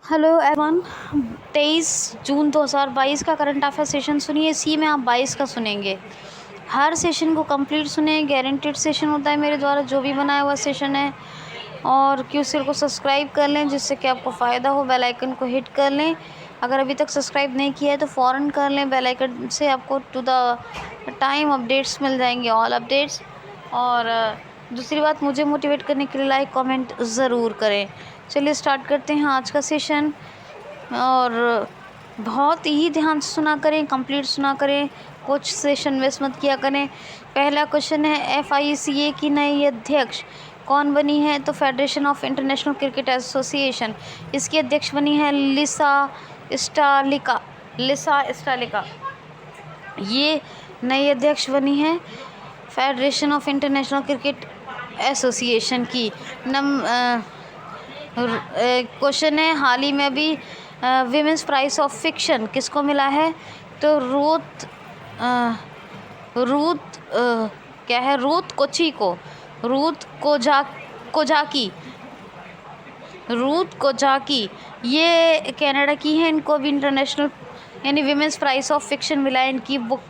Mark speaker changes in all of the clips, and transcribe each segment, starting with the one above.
Speaker 1: Hello everyone. 23 जून 2022 का current affair session सुनिए। इसी में आप 22 का सुनेंगे। हर सेशन को कंप्लीट सुने, गारंटेड सेशन होता है मेरे द्वारा जो भी बनाया हुआ सेशन है। और क्यूसीएल को सब्सक्राइब कर लें जिससे कि आपको फ़ायदा हो। बेल आइकन को हिट कर लें। अगर अभी तक सब्सक्राइब नहीं किया है तो फ़ौरन कर लें। बेल आइकन से आपको टू द टाइम अपडेट्स मिल जाएंगे, ऑल अपडेट्स। और दूसरी बात, मुझे मोटिवेट करने के लिए लाइक कमेंट ज़रूर करें। चलिए स्टार्ट करते हैं आज का सेशन। और बहुत ही ध्यान से सुना करें, कंप्लीट सुना करें, कुछ सेशन वेस्ट मत किया करें। पहला क्वेश्चन है, FICA की नई अध्यक्ष कौन बनी है? तो federation of international cricket association, इसकी अध्यक्ष बनी है लिसा स्टालिका। लिसा स्टालिका ये नई अध्यक्ष बनी है federation of international cricket association की। क्वेश्चन है, हाल ही में अभी विमेंस प्राइज ऑफ फिक्शन किसको मिला है? तो रूथ कोची को, रूथ कोजाकी ये कनाडा की है। इनको भी इंटरनेशनल यानी विमेंस प्राइज ऑफ फिक्शन मिला है। इनकी बुक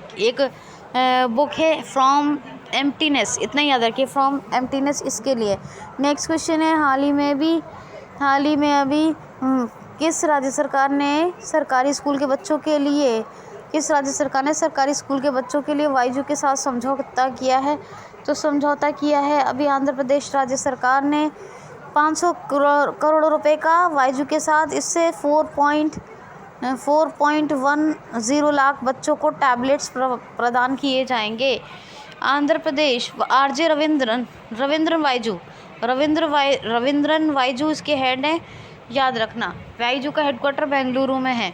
Speaker 1: है फ्रॉम एम्प्टीनेस। इतना ही याद रखिए, फ्रॉम एम्प्टीनेस इसके लिए। नेक्स्ट क्वेश्चन है, हाल ही में अभी किस राज्य सरकार ने सरकारी स्कूल के बच्चों के लिए वाईजू के साथ समझौता किया है? तो समझौता किया है अभी आंध्र प्रदेश राज्य सरकार ने 500 करोड़ रुपए का वाईजू के साथ। इससे 4.10 लाख बच्चों को टैबलेट्स प्रदान किए जाएंगे। आंध्र प्रदेश आरजे रविंद्रन वाईजू इसके हेड हैं, याद रखना। वाईजू का हेडक्वार्टर बेंगलुरु में है।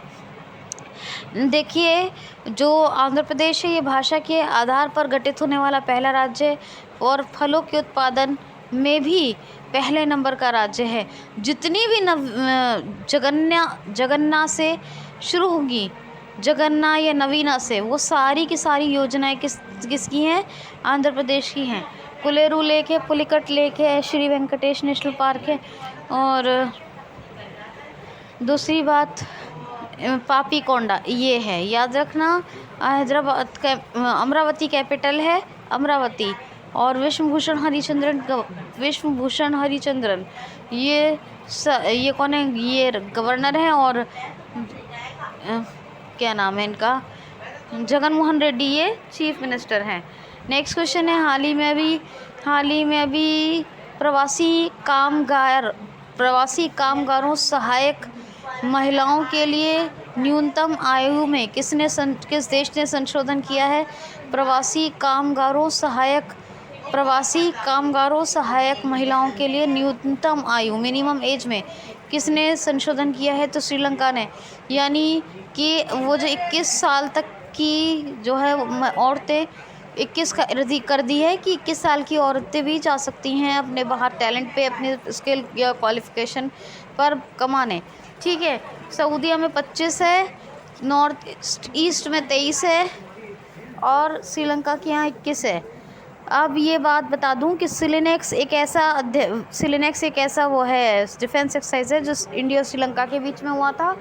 Speaker 1: देखिए, जो आंध्र प्रदेश है ये भाषा के आधार पर गठित होने वाला पहला राज्य है और फलों के उत्पादन में भी पहले नंबर का राज्य है। जितनी भी जगन्ना से शुरू होगी, जगन्ना या नवीना से, वो सारी की सारी योजनाएं किसकी हैं? आंध्र प्रदेश की हैं। कुलेरू लेक है, पुलिकट लेक है, श्री वेंकटेश नेशनल पार्क है। और दूसरी बात, पापी कोंडा ये है, याद रखना। हैदराबाद का अमरावती कैपिटल है, अमरावती। और विश्वभूषण हरिचंद्रन ये कौन है? ये गवर्नर हैं। और क्या नाम है इनका? जगन मोहन रेड्डी ये चीफ मिनिस्टर हैं। नेक्स्ट क्वेश्चन है, हाल ही में अभी प्रवासी कामगारों सहायक महिलाओं के लिए न्यूनतम आयु में किस देश ने संशोधन किया है? प्रवासी कामगारों सहायक महिलाओं के लिए न्यूनतम आयु, मिनिमम एज में किसने संशोधन किया है? तो श्रीलंका ने। यानी कि वो जो 21 साल तक की जो है औरतें 21 कर दी है कि 21 साल की औरतें भी जा सकती हैं अपने बाहर टैलेंट पे, अपने स्किल या क्वालिफिकेशन पर कमाने। ठीक है। सऊदीया में 25 है, नॉर्थ ईस्ट में 23 है और श्रीलंका के यहाँ 21 है। अब ये बात बता दूं कि सिलेनेक्स एक ऐसा वो है डिफेंस एक्सरसाइज है जो इंडिया और श्रीलंका के बीच में हुआ था।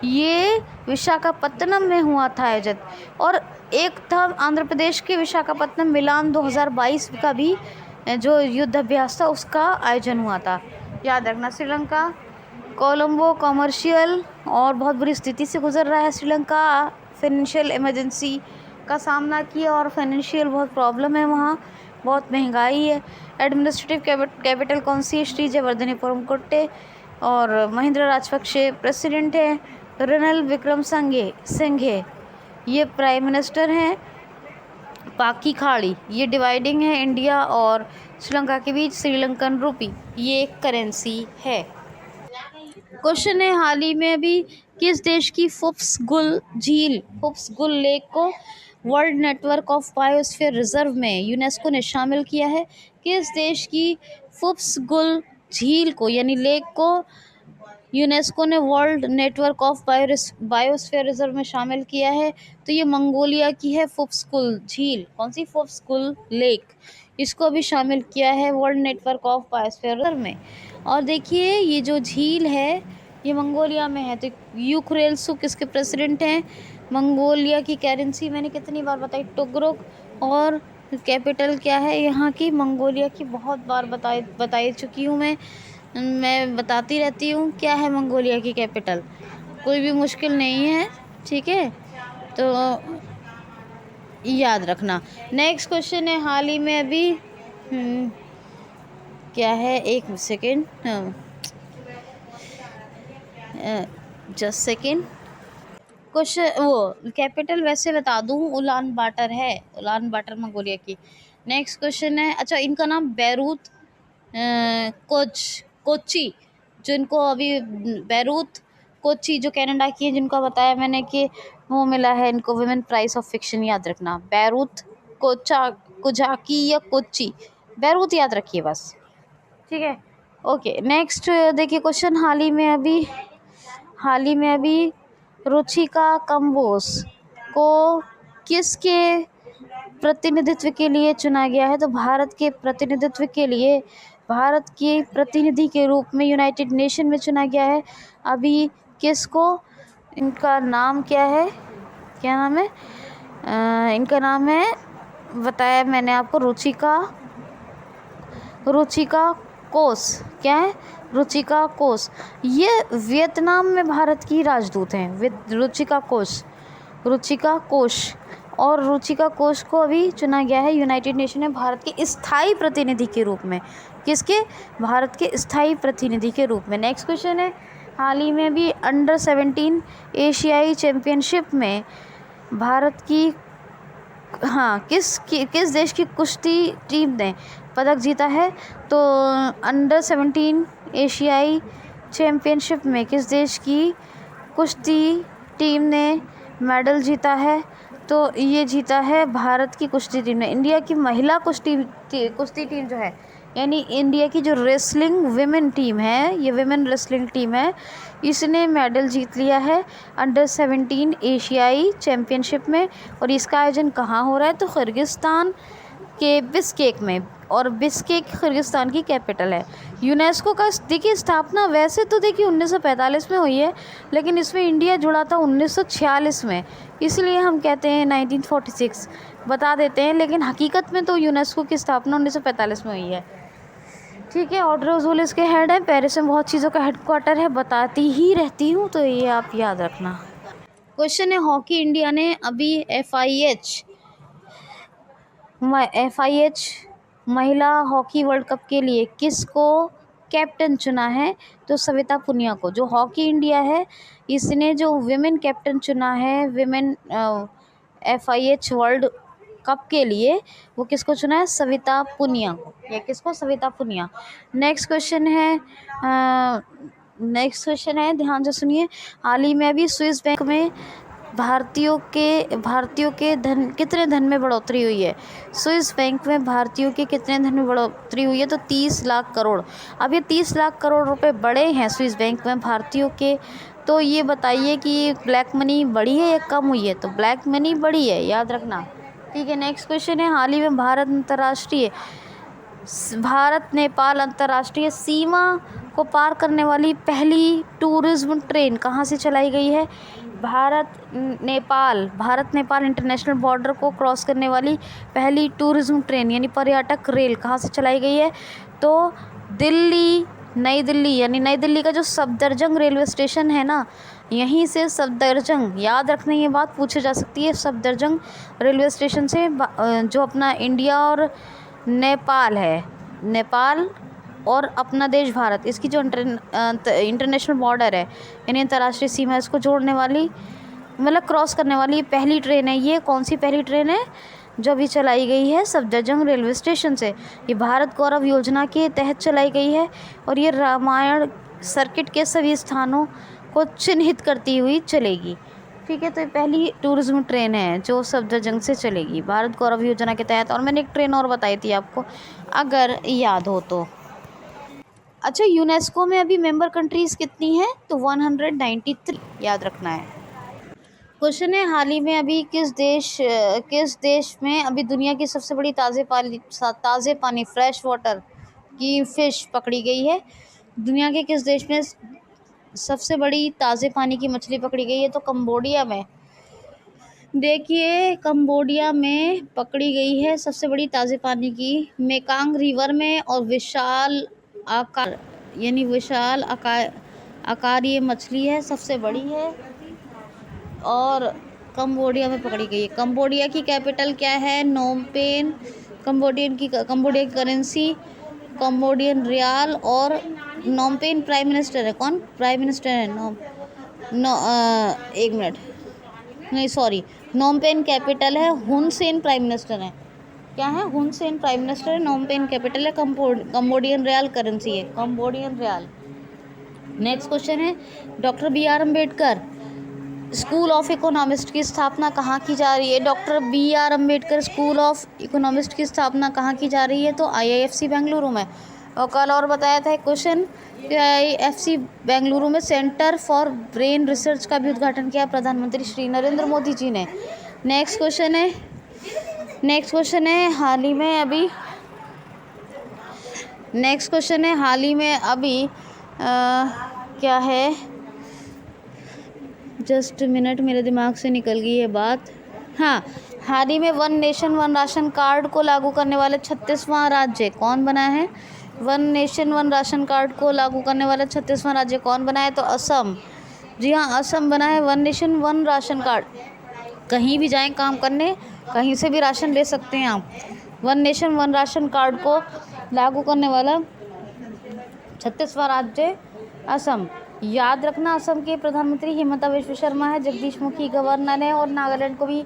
Speaker 1: ये विशाखापत्तनम में हुआ था आयोजित। और एक था आंध्र प्रदेश के विशाखापत्तनम मिलान 2022 का भी जो युद्ध अभ्यास था उसका आयोजन हुआ था, याद रखना। श्रीलंका कोलंबो कमर्शियल और बहुत बुरी स्थिति से गुजर रहा है श्रीलंका। फाइनेंशियल इमरजेंसी का सामना किया और फाइनेंशियल बहुत प्रॉब्लम है वहाँ, बहुत महंगाई है। एडमिनिस्ट्रेटिव कैपिटल कौन सी है? श्री जयवर्धनेपुरम कोट्टे। और महिंद्रा राजपक्षे प्रेसिडेंट है। रनिल विक्रमसिंघे ये प्राइम मिनिस्टर हैं। पाकी खाड़ी ये डिवाइडिंग है इंडिया और श्रीलंका के बीच। श्रीलंकन रुपी ये एक करेंसी है। क्वेश्चन है, हाल ही में अभी किस देश की फुफ्स गुल लेक को world network of biosphere reserve में यूनेस्को ने शामिल किया है? किस देश की फुफ्स गुल झील को यानी लेक को यूनेस्को ने world network of biosphere reserve में शामिल किया है? तो ये मंगोलिया की है फुफ्स गुल झील। कौन सी? फुफ्स गुल लेक। इसको भी शामिल किया है world network of biosphere reserve में। और देखिए, ये जो झील है ये मंगोलिया में है। तो यूक्रेलसुक किसके प्रेसिडेंट हैं? मंगोलिया की करेंसी मैंने कितनी बार बताई, टोग्रुक। और कैपिटल क्या है यहाँ की? मंगोलिया की बहुत बार बताई चुकी हूँ मैं बताती रहती हूँ। क्या है मंगोलिया की कैपिटल? कोई भी मुश्किल नहीं है, ठीक है, तो याद रखना। नेक्स्ट क्वेश्चन है, हाल ही में अभी क्या है, एक सेकेंड, जस्ट सेकेंड। क्वेश्चन वो कैपिटल वैसे बता दूं, उलान बाटर है, उलान बाटर मंगोलिया की। नेक्स्ट क्वेश्चन है, अच्छा इनका नाम बैरूत कोची, जिनको अभी बैरूत कोची जो कनाडा की है, जिनको बताया मैंने कि वो मिला है इनको वुमेन प्राइज ऑफ फिक्शन, याद रखना। बैरूत कोजाकी या कोची, बैरूत याद रखिए बस, ठीक है। ओके, नेक्स्ट देखिए क्वेश्चन, हाल ही में अभी रुचिका कंबोज को किसके प्रतिनिधित्व के लिए चुना गया है? तो भारत के प्रतिनिधित्व के लिए, भारत के प्रतिनिधि के रूप में यूनाइटेड नेशन में चुना गया है। अभी किसको? इनका नाम क्या है, क्या नाम है? इनका नाम है, बताया मैंने आपको, रुचिका कोस। क्या है? रुचिका कोस। ये वियतनाम में भारत की राजदूत हैं, रुचिका कोश। और रुचिका कोश को अभी चुना गया है यूनाइटेड नेशन में भारत के स्थायी प्रतिनिधि के रूप में। किसके? भारत के स्थायी प्रतिनिधि के रूप में। नेक्स्ट क्वेश्चन है, हाल ही में भी अंडर 17 एशियाई चैम्पियनशिप में भारत की, हाँ, किस देश की कुश्ती टीम ने पदक जीता है? तो अंडर 17 एशियाई चैम्पियनशिप में किस देश की कुश्ती टीम ने मेडल जीता है? तो ये जीता है भारत की कुश्ती टीम ने। इंडिया की महिला कुश्ती टीम जो है, यानी इंडिया की जो रेसलिंग विमेन टीम है, ये विमेन रेसलिंग टीम है, इसने मेडल जीत लिया है अंडर 17 एशियाई चैम्पियनशिप में। और इसका आयोजन कहाँ हो रहा है? तो किर्गिस्तान के बिश्केक में, और बिश्केक किर्गिस्तान की कैपिटल है। यूनेस्को का देखिए स्थापना वैसे तो देखिए 1945 में हुई है, लेकिन इसमें इंडिया जुड़ा था 1946 में, इसलिए हम कहते हैं 1946 बता देते हैं, लेकिन हकीकत में तो यूनेस्को की स्थापना 1945 में हुई है, ठीक है। ऑर्डर रसूल इसके हेड है, पेरिस में बहुत चीज़ों का हेडक्वार्टर है, बताती ही रहती हूँ, तो ये आप याद रखना। क्वेश्चन है, हॉकी इंडिया ने अभी FIH महिला हॉकी वर्ल्ड कप के लिए किसको कैप्टन चुना है? तो सविता पुनिया को। जो हॉकी इंडिया है, इसने जो विमेन कैप्टन चुना है विमेन FIH वर्ल्ड कप के लिए, वो किसको चुना है? सविता पुनिया को। या किसको? सविता पुनिया। नेक्स्ट क्वेश्चन है, ध्यान से सुनिए। हाल ही में अभी स्विस बैंक में भारतीयों के कितने धन में बढ़ोतरी हुई है? स्विस बैंक में भारतीयों के कितने धन में बढ़ोतरी हुई है? तो 30 लाख करोड़। अब ये 30 लाख करोड़ रुपए बढ़े हैं स्विस बैंक में भारतीयों के, तो ये बताइए कि ब्लैक मनी बढ़ी है या कम हुई है? तो ब्लैक मनी बढ़ी है, याद रखना, ठीक है। नेक्स्ट क्वेश्चन है, हाल ही में भारत नेपाल अंतर्राष्ट्रीय सीमा को पार करने वाली पहली टूरिज्म ट्रेन कहाँ से चलाई गई है? भारत नेपाल इंटरनेशनल बॉर्डर को क्रॉस करने वाली पहली टूरिज्म ट्रेन यानी पर्यटक रेल कहाँ से चलाई गई है? तो नई दिल्ली, यानी नई दिल्ली का जो सफदरजंग रेलवे स्टेशन है ना, यहीं से सफदरजंग, याद रखना ये बात पूछी जा सकती है, सफदरजंग रेलवे स्टेशन से जो अपना इंडिया और नेपाल और अपना देश भारत, इसकी जो इंटरनेशनल बॉर्डर है यानी अंतर्राष्ट्रीय सीमा, इसको जोड़ने वाली, मतलब क्रॉस करने वाली पहली ट्रेन है। ये कौन सी पहली ट्रेन है? जो अभी चलाई गई है सफदरजंग रेलवे स्टेशन से। ये भारत गौरव योजना के तहत चलाई गई है, और ये रामायण सर्किट के सभी स्थानों को चिन्हित करती हुई चलेगी, ठीक है। तो ये पहली टूरिज्म ट्रेन है जो सफदरजंग से चलेगी भारत गौरव योजना के तहत। और मैंने एक ट्रेन और बताई थी आपको, अगर याद हो तो। अच्छा, यूनेस्को में अभी मेंबर कंट्रीज़ कितनी हैं? तो 193, याद रखना है। क्वेश्चन है, हाल ही में अभी किस देश में अभी दुनिया की सबसे बड़ी ताज़े पानी फ्रेश वाटर की फ़िश पकड़ी गई है? दुनिया के किस देश में सबसे बड़ी ताज़े पानी की मछली पकड़ी गई है तो कंबोडिया में। देखिए कंबोडिया में पकड़ी गई है सबसे बड़ी ताज़े पानी की, मेकांग रिवर में, और विशाल आकार यानी विशाल आकार ये मछली है, सबसे बड़ी है और कंबोडिया में पकड़ी गई है। कंबोडिया की कैपिटल क्या है? Phnom pen. कंबोडिया की करेंसी कंबोडियन रियाल, और नोम पेन प्राइम मिनिस्टर है। कौन प्राइम मिनिस्टर है? एक मिनट, नहीं सॉरी, नोम पेन कैपिटल है, हुन सेन प्राइम मिनिस्टर है। क्या है? हुन सेन प्राइम मिनिस्टर है, नोम पेन कैपिटल है, कंबोडियन रियाल करेंसी है, कंबोडियन रियाल। नेक्स्ट क्वेश्चन है, doctor B R Ambedkar school of economist की स्थापना कहाँ की जा रही है? Doctor B R Ambedkar school of economist की स्थापना कहाँ की जा रही है? तो IIFC बेंगलुरु में। और कल और बताया था क्वेश्चन कि IIFC बेंगलुरु में सेंटर फॉर ब्रेन रिसर्च का भी उद्घाटन किया प्रधानमंत्री श्री नरेंद्र मोदी जी ने। नेक्स्ट क्वेश्चन है हाल ही में अभी क्या है, जस्ट मिनट, मेरे दिमाग से निकल गई ये बात। हाँ, हाल ही में one nation one ration card को लागू करने वाले 36वां राज्य कौन बना है? One nation one ration card को लागू करने वाला 36वां राज्य कौन बना है? तो असम। जी हाँ, असम बना है one nation one ration card. कहीं भी जाएं काम करने, कहीं से भी राशन ले सकते हैं आप। One nation one ration card को लागू करने वाला 36वां राज्य असम। याद रखना, असम के प्रधानमंत्री हिमंता विश्व शर्मा है, जगदीश मुखी गवर्नर है, और नागालैंड को भी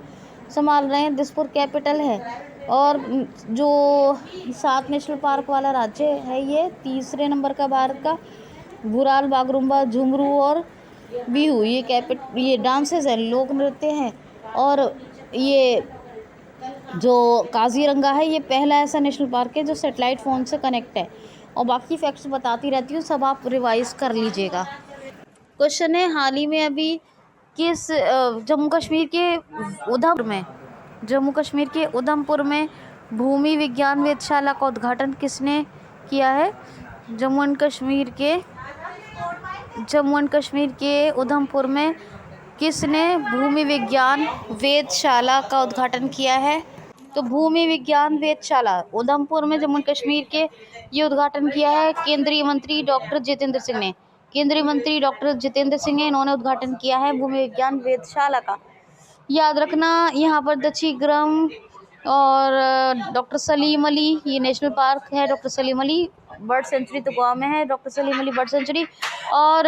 Speaker 1: संभाल रहे हैं, दिसपुर कैपिटल है। और जो 7 नेशनल पार्क वाला राज्य है, ये 3 नंबर का भारत का, भूराल, बागरूम्बा, झुमरू और बिहू, ये डांसेस है, लोक नृत्य हैं। और ये जो काजीरंगा है, ये पहला ऐसा नेशनल पार्क है जो सैटेलाइट फ़ोन से कनेक्ट है। और बाकी फैक्ट्स बताती रहती हूँ, सब आप रिवाइज कर लीजिएगा। क्वेश्चन है, हाल ही में अभी किस जम्मू कश्मीर के उधमपुर में भूमि विज्ञान वेधशाला का उद्घाटन किसने किया है? जम्मू एंड कश्मीर के उधमपुर में किसने भूमि विज्ञान वेधशाला का उद्घाटन किया है? तो भूमि विज्ञान वेधशाला उधमपुर में जम्मू कश्मीर के ये उद्घाटन किया है केंद्रीय मंत्री डॉक्टर जितेंद्र सिंह ने। इन्होंने उद्घाटन किया है भूमि विज्ञान वेधशाला का। याद रखना, यहाँ पर दक्षिग्रम और डॉक्टर सलीम अली, ये नेशनल पार्क है, doctor Salim Ali bird sanctuary तो गोवा में है, doctor Salim Ali bird sanctuary. और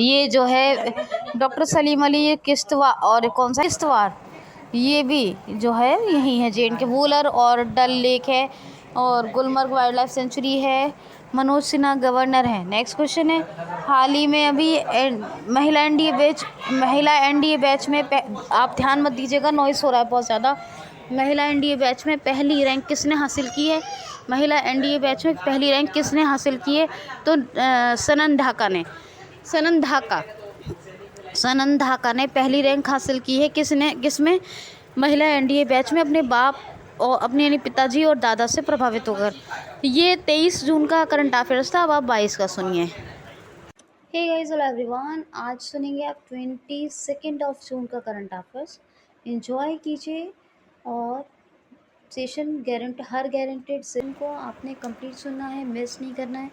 Speaker 1: ये जो है डॉक्टर सलीम अली, ये किश्तवाड़, ये भी जो है यही है JNK। वूलर और डल लेक है, और गुलमर्ग वाइल्ड लाइफ सेंचुरी है। मनोज सिन्हा गवर्नर है। नेक्स्ट क्वेश्चन है, हाल ही में अभी महिला NDA बैच में आप ध्यान मत दीजिएगा, नॉइस हो रहा है बहुत ज़्यादा। महिला NDA बैच में पहली रैंक किसने हासिल की है? तो सनन ढाका ने पहली रैंक हासिल की है। किसमें? महिला NDA बैच में, अपने बाप और अपने यानी पिताजी और दादा से प्रभावित होकर। ये 23 जून का करंट अफेयर्स था। अब आप 22 का सुनिए। हे गाइस, हेलो एवरीवन, आज सुनेंगे आप 22 जून का करंट अफेयर्स। एंजॉय कीजिए, और सेशन हर गारंटेड सेशन को आपने कंप्लीट सुनना है, मिस नहीं करना है।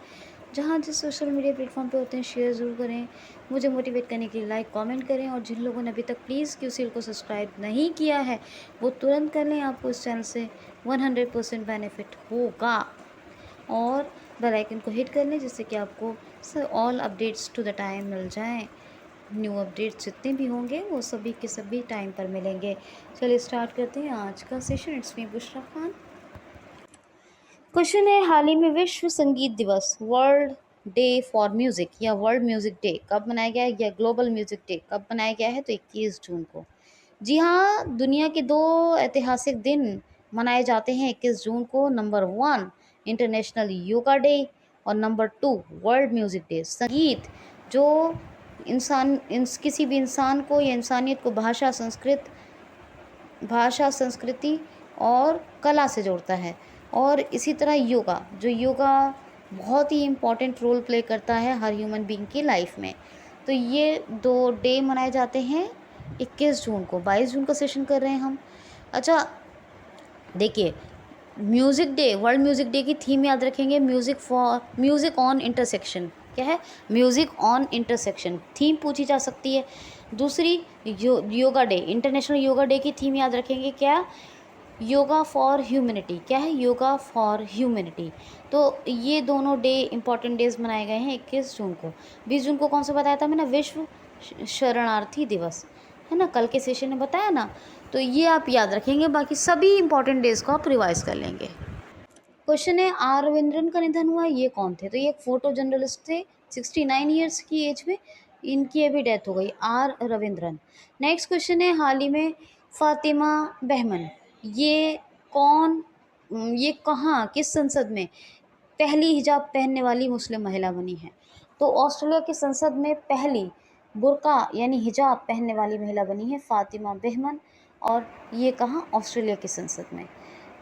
Speaker 1: जहाँ जिस सोशल मीडिया प्लेटफॉर्म पे होते हैं शेयर ज़रूर करें, मुझे मोटिवेट करने के लिए लाइक कमेंट करें, और जिन लोगों ने अभी तक प्लीज़ QCL को सब्सक्राइब नहीं किया है वो तुरंत कर लें, आपको इस चैनल से 100% बेनिफिट होगा। और बेल आइकन को हिट कर लें जिससे कि आपको all updates to the time मिल जाएं। न्यू अपडेट्स जितने भी होंगे वो सभी के सभी टाइम पर मिलेंगे। चलिए स्टार्ट करते हैं आज का session. It's me Bushra Khan. Question है, हाल ही में विश्व संगीत दिवस, वर्ल्ड डे फॉर म्यूज़िक या वर्ल्ड म्यूज़िक डे कब मनाया गया है, या ग्लोबल म्यूज़िक डे कब मनाया गया है? तो 21 जून को। जी हाँ, दुनिया के 2 ऐतिहासिक दिन मनाए जाते हैं 21 जून को। नंबर 1 इंटरनेशनल योगा डे, और नंबर 2 वर्ल्ड म्यूज़िक डे। संगीत जो किसी भी इंसान को या इंसानियत को भाषा, संस्कृति और कला से जोड़ता है। और इसी तरह योगा बहुत ही इम्पॉर्टेंट रोल प्ले करता है हर ह्यूमन बीइंग की लाइफ में। तो ये 2 डे मनाए जाते हैं 21 जून को। 22 जून का सेशन कर रहे हैं हम। अच्छा, देखिए, music day, world music day की थीम याद रखेंगे, म्यूज़िक ऑन इंटरसेक्शन। क्या है? म्यूज़िक ऑन इंटरसेक्शन थीम पूछी जा सकती है। दूसरी, yoga day, international yoga day की थीम याद रखेंगे, क्या? Yoga for humanity. क्या है? Yoga for humanity. तो ये दोनों डे इंपॉर्टेंट डेज मनाए गए हैं 21 जून को। 20 जून को कौन सा बताया था मैंने? विश्व शरणार्थी दिवस, है ना, कल के सेशन में बताया ना। तो ये आप याद रखेंगे, बाकी सभी इंपॉर्टेंट डेज को आप रिवाइज कर लेंगे। क्वेश्चन है, आर रविंद्रन का निधन हुआ, ये कौन थे? तो ये एक फोटो जर्नलिस्ट थे, 69 ईयर्स की एज में इनकी अभी डेथ हो गई, आर रविंद्रन। नेक्स्ट क्वेश्चन है, हाल ही में फातिमा बहमन, ये कौन, ये कहाँ, किस संसद में पहली हिजाब पहनने वाली मुस्लिम महिला बनी है? तो ऑस्ट्रेलिया की संसद में पहली बुर्का यानी हिजाब पहनने वाली महिला बनी है फातिमा बहमन, और ये कहाँ? ऑस्ट्रेलिया की संसद में।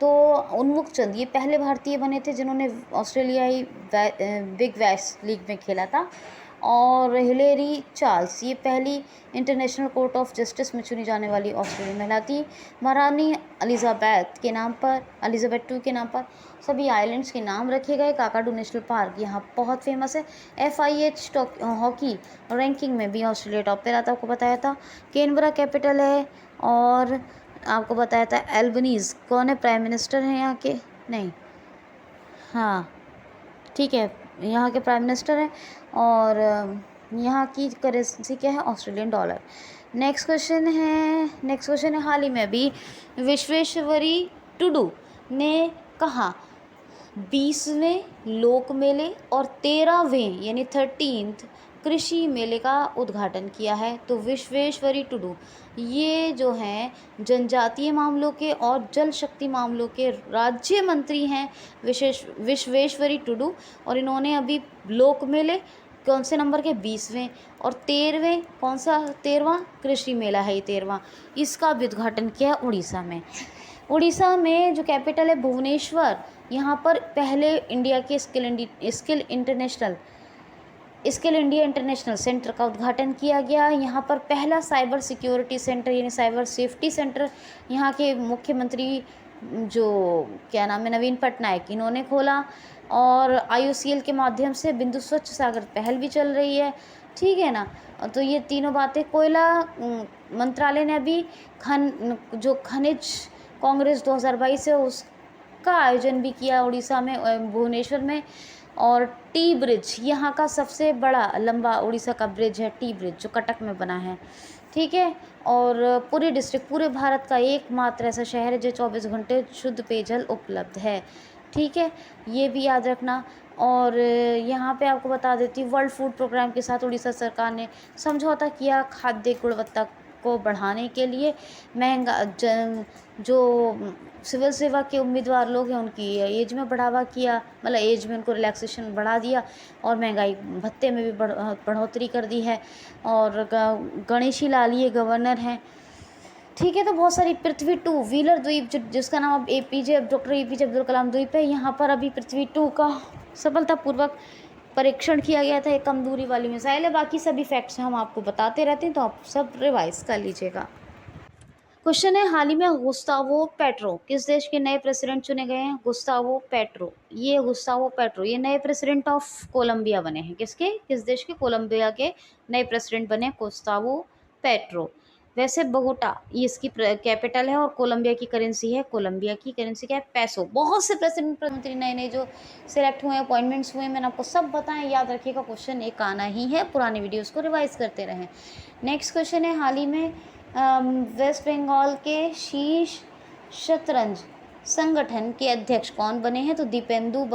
Speaker 1: तो उन्मुख चंद ये पहले भारतीय बने थे जिन्होंने ऑस्ट्रेलियाई बिग बैश लीग में खेला था। और हिलेरी चार्ल्स ये पहली इंटरनेशनल कोर्ट ऑफ जस्टिस में चुनी जाने वाली ऑस्ट्रेलियन महिला थी। महारानी एलिजाबेथ के नाम पर, एलिजाबेथ II के नाम पर सभी आइलैंड्स के नाम रखे गए। काकाडू नेशनल पार्क यहाँ बहुत फेमस है। FIH हॉकी रैंकिंग में भी ऑस्ट्रेलिया टॉप पे रहता, आपको बताया था। कैनबरा कैपिटल है, और आपको बताया था एल्बनीज़ कौन है, प्राइम मिनिस्टर हैं यहाँ के? नहीं, हाँ ठीक है, यहाँ के प्राइम मिनिस्टर हैं। और यहाँ की करेंसी क्या है? Australian dollar. नेक्स्ट क्वेश्चन है, हाल ही में अभी विश्वेश्वरी टुडू ने कहा 20वें लोक मेले और 13वें यानी 13th कृषि मेले का उद्घाटन किया है। तो विश्वेश्वरी टुडू ये जो हैं जनजातीय मामलों के और जल शक्ति मामलों के राज्य मंत्री हैं, विश्वेश्वरी टुडू। और इन्होंने अभी लोक मेले कौन से नंबर के? 20वें, और 13वें कौन सा? 13वां कृषि मेला है ये 13वां, इसका भी उद्घाटन किया उड़ीसा में। उड़ीसा में जो कैपिटल है भुवनेश्वर, यहाँ पर पहले इंडिया के स्किल इंडिया इंटरनेशनल सेंटर का उद्घाटन किया गया। यहाँ पर पहला साइबर सिक्योरिटी सेंटर यानी साइबर सेफ्टी सेंटर यहाँ के मुख्यमंत्री जो क्या नाम है, नवीन पटनायक, इन्होंने खोला। और IOCL के माध्यम से बिंदु स्वच्छ सागर पहल भी चल रही है, ठीक है ना। तो ये तीनों बातें। कोयला मंत्रालय ने अभी जो खनिज कांग्रेस 2022 है उसका आयोजन भी किया उड़ीसा में, भुवनेश्वर में। और टी ब्रिज यहाँ का सबसे बड़ा लंबा उड़ीसा का ब्रिज है, टी ब्रिज, जो कटक में बना है, ठीक है। और पूरे भारत का एकमात्र ऐसा शहर है जो 24 घंटे शुद्ध पेयजल उपलब्ध है, ठीक है, ये भी याद रखना। और यहाँ पे आपको बता देती हूँ, वर्ल्ड फूड प्रोग्राम के साथ उड़ीसा सरकार ने समझौता किया खाद्य गुणवत्ता को बढ़ाने के लिए। जो सिविल सेवा के उम्मीदवार लोग हैं उनकी एज में बढ़ावा किया, मतलब एज में उनको रिलैक्सेशन बढ़ा दिया, और महंगाई भत्ते में भी बढ़ोतरी कर दी है। और गणेशी लाल ये गवर्नर हैं, ठीक है। तो बहुत सारी पृथ्वी 2 व्हीलर द्वीप जिसका नाम अब डॉक्टर APJ अब्दुल कलाम द्वीप है, यहाँ पर अभी पृथ्वी 2 का सफलतापूर्वक परीक्षण किया गया था। एक कम दूरी वाली मिसाइल है। बाकी सभी फैक्ट्स हम आपको बताते रहते हैं, तो आप सब रिवाइज कर लीजिएगा। क्वेश्चन है, हाल ही में गुस्तावो पेट्रो किस देश के नए प्रेसिडेंट चुने गए हैं? गुस्तावो पेट्रो ये नए प्रेसिडेंट ऑफ कोलंबिया बने हैं। किस देश के? कोलंबिया के नए प्रेसिडेंट बने गुस्तावो पेट्रो। वैसे बोगोटा ये इसकी कैपिटल है, और कोलंबिया की करेंसी है, कोलंबिया की करेंसी क्या है? पैसो। बहुत से प्रेसिडेंट प्रधानमंत्री नए जो सिलेक्ट हुए हैं, अपॉइंटमेंट्स हुए हैं, मैंने आपको सब बताएं, याद रखिएगा, क्वेश्चन एक आना ही है, पुराने वीडियोज़ को रिवाइज करते रहें। नेक्स्ट क्वेश्चन है, हाल ही में वेस्ट बंगाल के शीर्ष शतरंज संगठन के अध्यक्ष कौन बने हैं? तो दीपेंदु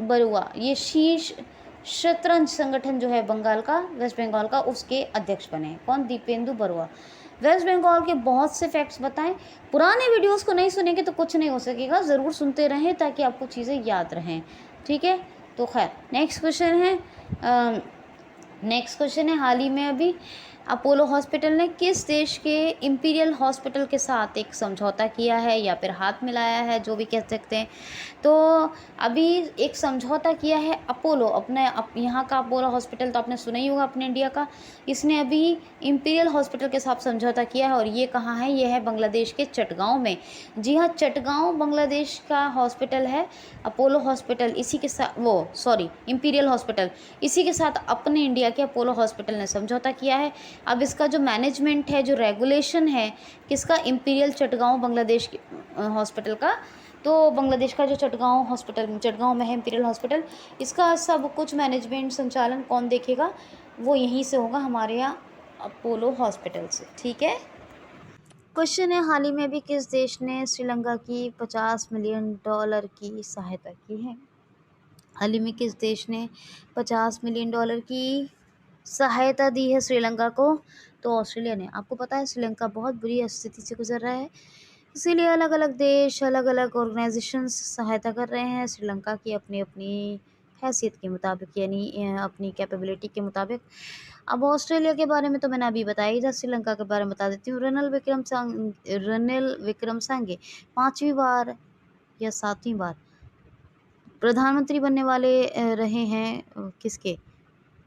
Speaker 1: बरुआ ये शीर्ष शतरंज संगठन जो है बंगाल का, वेस्ट बंगाल का, उसके अध्यक्ष बने हैं। कौन? दीपेंदु बरुआ। वेस्ट बंगाल के बहुत से फैक्ट्स बताएं, पुराने वीडियोस को नहीं सुनेंगे तो कुछ नहीं हो सकेगा, ज़रूर सुनते रहें ताकि आपको चीज़ें याद रहें, ठीक है। तो खैर नेक्स्ट क्वेश्चन है, हाल ही में अभी अपोलो हॉस्पिटल ने किस देश के इंपीरियल हॉस्पिटल के साथ एक समझौता किया है या फिर हाथ मिलाया है, जो भी कह सकते हैं। तो अभी एक समझौता किया है अपोलो, अपने यहाँ का अपोलो हॉस्पिटल तो आपने सुना ही होगा अपने इंडिया का। इसने अभी इंपीरियल हॉस्पिटल के साथ समझौता किया है, और ये कहाँ है? ये है बांग्लादेश के चटगांव में। जी हाँ, चटगांव बांग्लादेश का हॉस्पिटल है अपोलो हॉस्पिटल। इसी के साथ इंपीरियल हॉस्पिटल, इसी के साथ अपने इंडिया के अपोलो हॉस्पिटल ने समझौता किया है। अब इसका जो मैनेजमेंट है, जो रेगुलेशन है, किसका? इंपीरियल चटगांव बांग्लादेश हॉस्पिटल का। तो बांग्लादेश का जो चटगांव हॉस्पिटल, चटगांव में है इंपीरियल हॉस्पिटल, इसका सब कुछ मैनेजमेंट संचालन कौन देखेगा? वो यहीं से होगा, हमारे यहाँ अपोलो हॉस्पिटल से। ठीक है। क्वेश्चन है, हाल ही में भी किस देश ने श्रीलंका की $50 मिलियन की सहायता की है? हाल ही में किस देश ने $50 मिलियन की सहायता दी है श्रीलंका को? तो ऑस्ट्रेलिया ने। आपको पता है श्रीलंका बहुत बुरी स्थिति से गुजर रहा है, इसीलिए अलग अलग देश, अलग अलग ऑर्गेनाइजेशंस सहायता कर रहे हैं श्रीलंका की अपनी अपनी हैसियत के मुताबिक, यानी अपनी कैपेबिलिटी के मुताबिक। अब ऑस्ट्रेलिया के बारे में तो मैंने अभी बताया ही था, श्रीलंका के बारे में बता देती हूँ। रनिल विक्रमसिंघे 5वीं बार या 7वीं बार प्रधानमंत्री बनने वाले रहे हैं। किसके?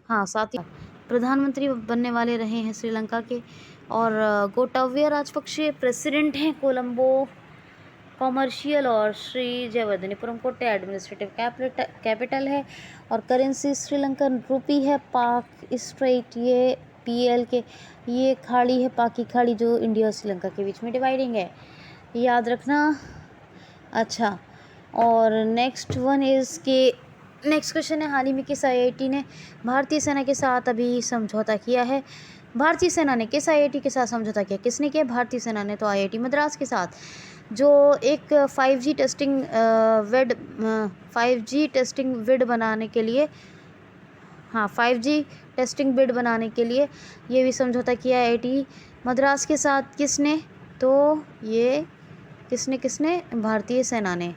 Speaker 1: हाँ, 7वीं प्रधानमंत्री बनने वाले रहे हैं श्रीलंका के। और गोटाबया राजपक्षे प्रेसिडेंट हैं कोलंबो कॉमर्शियल, और श्री जयवर्धनेपुरम कोटे एडमिनिस्ट्रेटिव कैपिटल है। और करेंसी श्रीलंकन रूपी है। पाक स्ट्रेट, ये PL के, ये खाड़ी है, पाक की खाड़ी, जो इंडिया और श्रीलंका के बीच में डिवाइडिंग है, याद रखना। अच्छा, और नेक्स्ट क्वेश्चन है, हाल ही में किस IIT ने भारतीय सेना के साथ अभी समझौता किया है? भारतीय सेना ने किस IIT के साथ समझौता किया? किसने किया? भारतीय सेना ने तो IIT मद्रास के साथ, जो एक 5G टेस्टिंग विड बनाने के लिए, हाँ 5G टेस्टिंग बिड बनाने के लिए ये भी समझौता किया है IIT मद्रास के साथ। किसने? तो ये किसने? भारतीय सेना ने।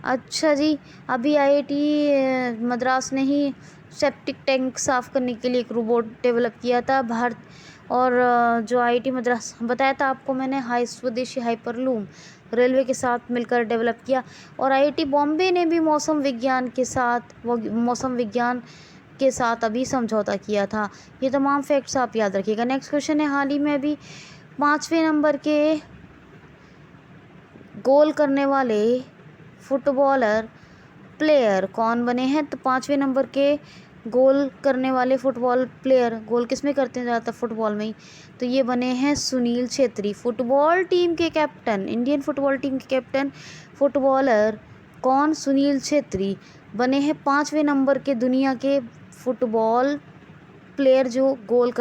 Speaker 1: अच्छा जी, अभी IIT मद्रास ने ही सेप्टिक टैंक साफ़ करने के लिए एक रोबोट डेवलप किया था और जो IIT मद्रास बताया था आपको मैंने, स्वदेशी हाइपरलूम रेलवे के साथ मिलकर डेवलप किया। और IIT बॉम्बे ने भी मौसम विज्ञान के साथ अभी समझौता किया था। ये तमाम फैक्ट्स आप याद रखिएगा। नेक्स्ट क्वेश्चन है, हाल ही में अभी 5वें नंबर के गोल करने वाले फुटबॉलर प्लेयर कौन बने हैं? तो 5वें नंबर के गोल करने वाले फुटबॉल प्लेयर, गोल किस में करते हैं ज़्यादातर? फुटबॉल में ही। तो ये बने हैं सुनील छेत्री, फुटबॉल टीम के कैप्टन, इंडियन फुटबॉल टीम के कैप्टन फुटबॉलर कौन? सुनील छेत्री बने हैं 5वें नंबर के दुनिया के फुटबॉल प्लेयर, जो गोल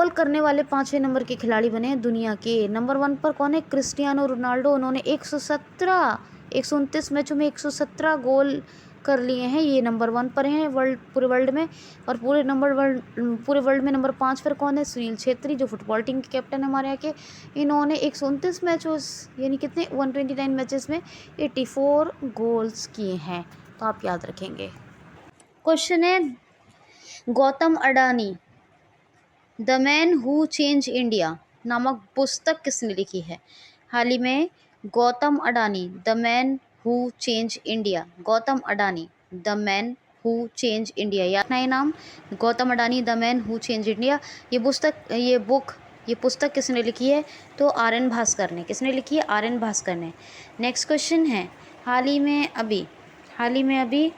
Speaker 1: करने वाले 5वें नंबर के खिलाड़ी बने हैं दुनिया के। नंबर 1 पर कौन है? Cristiano Ronaldo. उन्होंने 129 मैचों में 117 गोल कर लिए हैं, ये नंबर 1 पर हैं पूरे वर्ल्ड में। और पूरे वर्ल्ड में नंबर 5 पर कौन है? सुनील छेत्री, जो फुटबॉल टीम के कैप्टन है हमारे यहाँ के। इन्होंने 129 मैचों, यानी कितने? 129 मैचेस में 84 गोल्स किए हैं, तो आप याद रखेंगे। क्वेश्चन है, Gautam Adani the man who change India नामक पुस्तक किसने लिखी है? हाल ही में Gautam Adani the man who change India, Gautam Adani the man who change India, याद रखना ये नाम, Gautam Adani the man who change India. ये पुस्तक किसने लिखी है? तो RN भास्कर ने। किसने लिखी है? RN भास्कर ने। नेक्स्ट क्वेश्चन है, हाल ही में अभी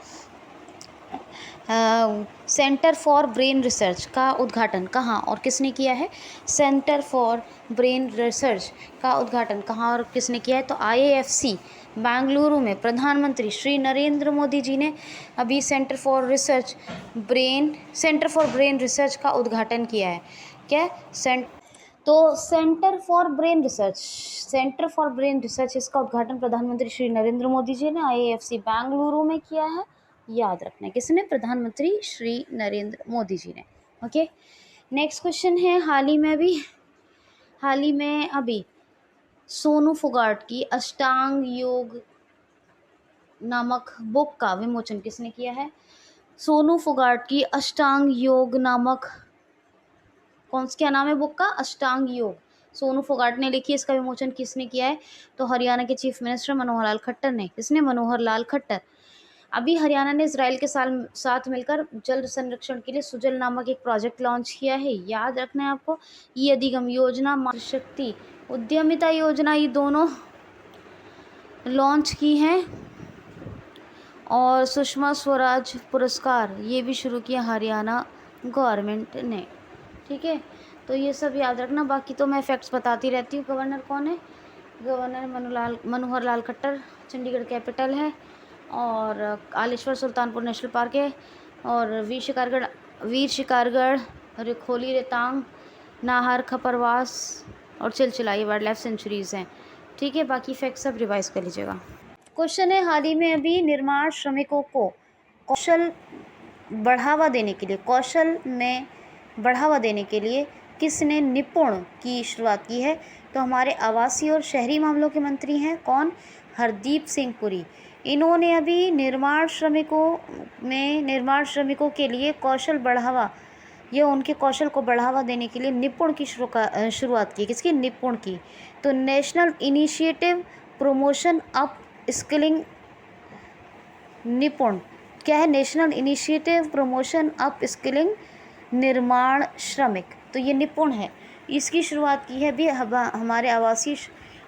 Speaker 1: सेंटर फॉर ब्रेन रिसर्च का उद्घाटन कहाँ और किसने किया है? सेंटर फॉर ब्रेन रिसर्च का उद्घाटन कहाँ और किसने किया है? तो IIFC बेंगलुरु में प्रधानमंत्री श्री नरेंद्र मोदी जी ने अभी सेंटर फॉर ब्रेन रिसर्च का उद्घाटन किया है। क्या? सेंटर फॉर ब्रेन रिसर्च इसका उद्घाटन प्रधानमंत्री श्री नरेंद्र मोदी जी ने IIFC बेंगलुरु में किया है। याद रखना है, किसने? प्रधानमंत्री श्री नरेंद्र मोदी जी ने। ओके, नेक्स्ट क्वेश्चन है, हाल ही में अभी सोनू फोगाट की अष्टांग योग नामक बुक का विमोचन किसने किया है? सोनू फोगाट की अष्टांग योग नामक क्या नाम है बुक का? अष्टांग योग। सोनू फोगाट ने लिखी है। इसका विमोचन किसने किया है? तो हरियाणा के चीफ मिनिस्टर मनोहर लाल खट्टर ने। किसने? मनोहर लाल खट्टर। अभी हरियाणा ने इजराइल के साथ मिलकर जल संरक्षण के लिए सुजल नामक एक प्रोजेक्ट लॉन्च किया है। याद रखना है आपको। ये अधिगम योजना, मातृशक्ति उद्यमिता योजना, ये दोनों लॉन्च की हैं। और सुषमा स्वराज पुरस्कार ये भी शुरू किया हरियाणा गवर्नमेंट ने। ठीक है, तो ये सब याद रखना। बाकी तो मैं फैक्ट्स बताती रहती हूँ। गवर्नर कौन है? गवर्नर मनोहर लाल खट्टर। चंडीगढ़ कैपिटल है। और आलेश्वर सुल्तानपुर नेशनल पार्क है। और वीर शिकारगढ़, रिखोली, रेतांग, नाहर, खपरवास और चिलचिलाई वाइल्ड लाइफ सेंचुरीज़ हैं। ठीक है, बाकी फैक्ट्स सब रिवाइज कर लीजिएगा। क्वेश्चन है, हाल ही में अभी निर्माण श्रमिकों को कौशल बढ़ावा देने के लिए किसने निपुण की शुरुआत की है? तो हमारे आवासीय और शहरी मामलों के मंत्री हैं। कौन? हरदीप सिंह पुरी। इन्होंने अभी निर्माण श्रमिकों के लिए उनके कौशल को बढ़ावा देने के लिए निपुण की शुरुआत की। किसकी? निपुण की। तो national initiative promotion up skilling निपुण क्या है? National initiative promotion up skilling निर्माण श्रमिक, तो ये निपुण है। इसकी शुरुआत की है भी हमारे आवासीय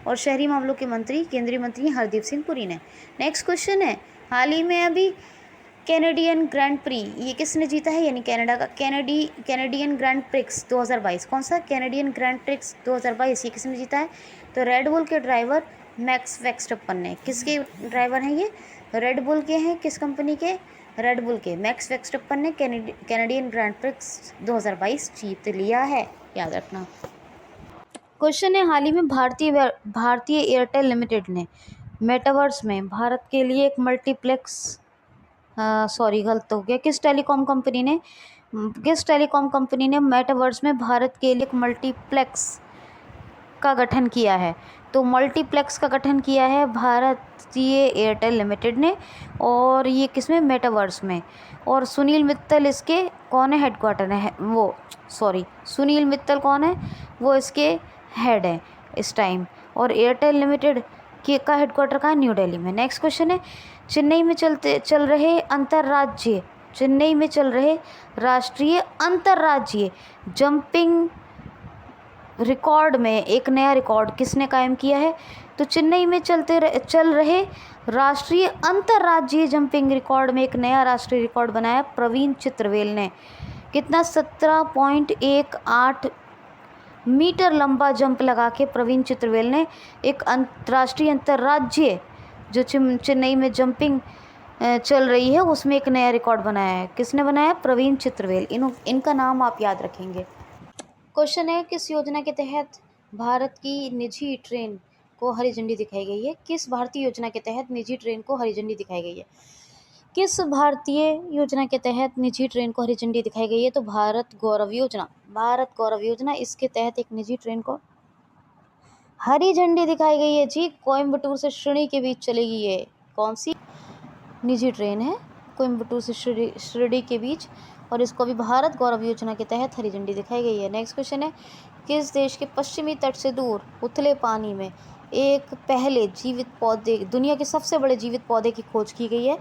Speaker 1: और शहरी मामलों के मंत्री, केंद्रीय मंत्री हरदीप सिंह पुरी ने। नेक्स्ट क्वेश्चन है, हाल ही में अभी कैनेडियन ग्रैंड प्री ये किसने जीता है? यानी कनाडा का कैनेडियन ग्रैंड प्रिक्स 2022। कौन सा? कैनेडियन ग्रैंड प्रिक्स 2022 ये किसने जीता है? तो रेड बुल के ड्राइवर मैक्स वर्स्टेपन ने। किसके ड्राइवर हैं ये? रेड बुल के हैं। किस कंपनी के? रेड बुल के। मैक्स वर्स्टेपन ने कैनेडियन ग्रैंड प्रिक्स 2022 जीत लिया है, याद रखना। क्वेश्चन है, हाल ही में भारतीय एयरटेल लिमिटेड ने मेटावर्स में भारत के लिए एक मल्टीप्लेक्स गलत हो गया। किस टेलीकॉम कंपनी ने मेटावर्स में भारत के लिए एक मल्टीप्लेक्स का गठन किया है? तो मल्टीप्लेक्स का गठन किया है भारतीय एयरटेल लिमिटेड ने। और ये किसमें? मेटावर्स में। और सुनील मित्तल इसके कौन है? हेडक्वार्टर है सुनील मित्तल कौन है? वो इसके हेड हैं इस टाइम। और एयरटेल लिमिटेड का हेडक्वार्टर कहाँ है? न्यू दिल्ली में। नेक्स्ट क्वेश्चन है, चेन्नई में चल रहे राष्ट्रीय अंतर्राज्यीय जंपिंग रिकॉर्ड में एक नया रिकॉर्ड किसने कायम किया है? तो चेन्नई में चल रहे राष्ट्रीय अंतर्राज्यीय जंपिंग रिकॉर्ड में एक नया राष्ट्रीय रिकॉर्ड बनाया प्रवीण चित्रवेल ने। कितना? 17.18 मीटर लंबा जंप लगा के प्रवीण चित्रवेल ने एक राष्ट्रीय अंतर्राज्यीय जो चेन्नई में जंपिंग चल रही है उसमें एक नया रिकॉर्ड बनाया है। किसने बनाया? प्रवीण चित्रवेल। इनका नाम आप याद रखेंगे। क्वेश्चन है, किस योजना के तहत भारत की निजी ट्रेन को हरी झंडी दिखाई गई है? किस भारतीय योजना के तहत निजी ट्रेन को हरी झंडी दिखाई गई है? किस भारतीय योजना के तहत निजी ट्रेन को हरी झंडी दिखाई गई है? तो भारत गौरव योजना। इसके तहत एक निजी ट्रेन को हरी झंडी दिखाई गई है जी। कोयम्बटूर से शिरडी के बीच चलेगी ये। कौन सी निजी ट्रेन है? कोयम्बटूर से शिरडी के बीच। और इसको भी भारत गौरव योजना के तहत हरी झंडी दिखाई गई है। नेक्स्ट क्वेश्चन है, किस देश के पश्चिमी तट से दूर उथले पानी में एक पहले जीवित पौधे, दुनिया के सबसे बड़े जीवित पौधे की खोज की गई है?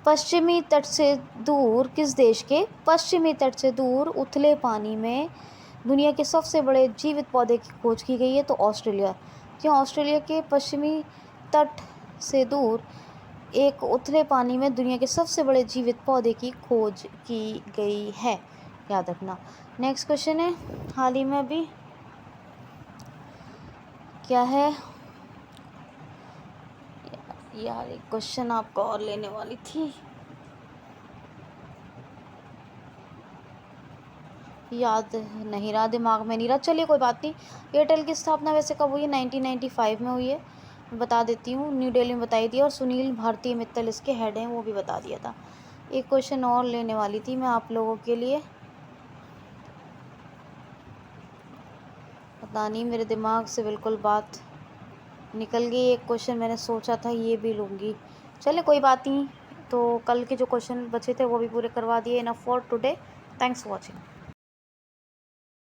Speaker 1: पश्चिमी तट से दूर, किस देश के पश्चिमी तट से दूर उथले पानी में दुनिया के सबसे बड़े जीवित पौधे की खोज की गई है? तो ऑस्ट्रेलिया। क्यों? ऑस्ट्रेलिया के पश्चिमी तट से दूर एक उथले पानी में दुनिया के सबसे बड़े जीवित पौधे की खोज की गई है, याद रखना। नेक्स्ट क्वेश्चन है, हाल ही में अभी क्या है यार, एक क्वेश्चन आपको और लेने वाली थी, याद नहीं रहा, दिमाग में नहीं रहा। चलिए कोई बात नहीं। एयरटेल की स्थापना वैसे कब हुई है? 1995 में हुई है। बता देती हूँ, न्यू दिल्ली में बताई थी। और सुनील भारती मित्तल इसके हेड हैं, वो भी बता दिया था। एक क्वेश्चन और लेने वाली थी मैं आप लोगों के लिए, पता नहीं मेरे दिमाग से बिल्कुल बात निकल गई। एक क्वेश्चन मैंने सोचा था ये भी लूँगी, चलिए कोई बात नहीं। तो कल के जो क्वेश्चन बचे थे वो भी पूरे करवा दिए। Enough for today, thanks for watching.